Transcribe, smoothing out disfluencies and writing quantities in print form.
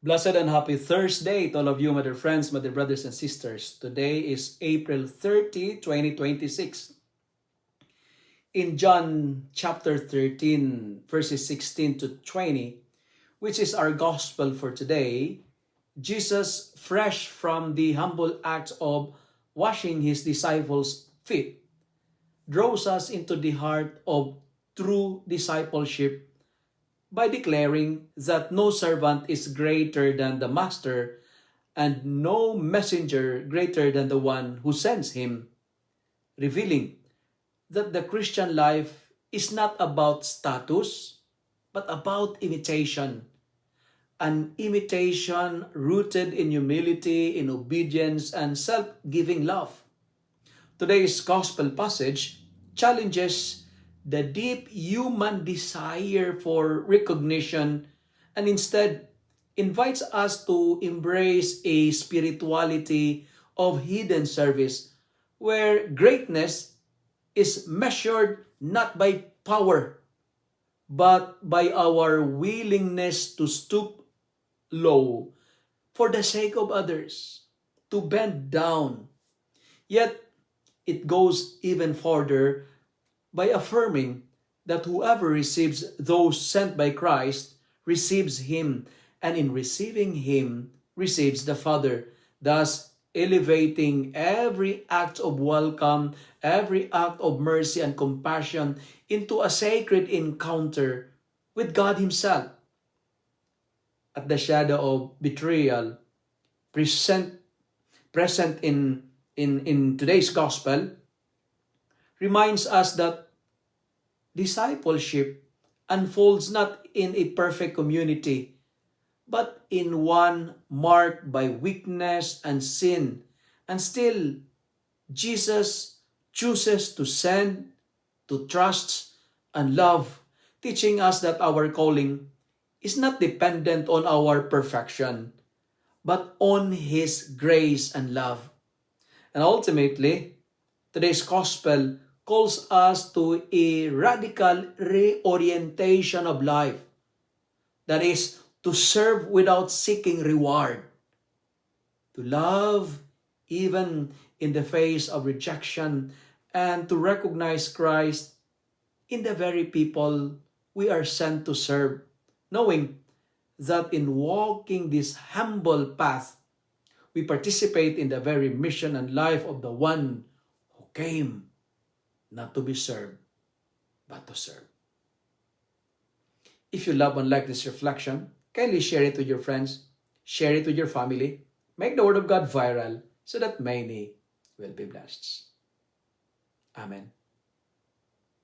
Blessed and happy Thursday to all of you, my dear friends, my dear brothers and sisters. Today is April 30, 2026. In John chapter 13, verses 16 to 20, which is our gospel for today, Jesus, fresh from the humble act of washing his disciples' feet, draws us into the heart of true discipleship by declaring that no servant is greater than the master and no messenger greater than the one who sends him, revealing that the Christian life is not about status, but about imitation. An imitation rooted in humility, in obedience, and self-giving love. Today's gospel passage challenges the deep human desire for recognition and instead invites us to embrace a spirituality of hidden service where greatness is measured not by power but by our willingness to stoop low for the sake of others, to bend down. Yet it goes even further by affirming that whoever receives those sent by Christ receives Him, and in receiving Him receives the Father, thus elevating every act of welcome, every act of mercy and compassion into a sacred encounter with God Himself. At the shadow of betrayal present in today's gospel reminds us that discipleship unfolds not in a perfect community, but in one marked by weakness and sin. And still, Jesus chooses to send, to trust, and love, teaching us that our calling is not dependent on our perfection, but on His grace and love. And ultimately, today's gospel calls us to a radical reorientation of life. That is, to serve without seeking reward. To love even in the face of rejection, and to recognize Christ in the very people we are sent to serve, knowing that in walking this humble path, we participate in the very mission and life of the one who came not to be served, but to serve. If you love and like this reflection, kindly share it with your friends, share it with your family, make the Word of God viral so that many will be blessed. Amen.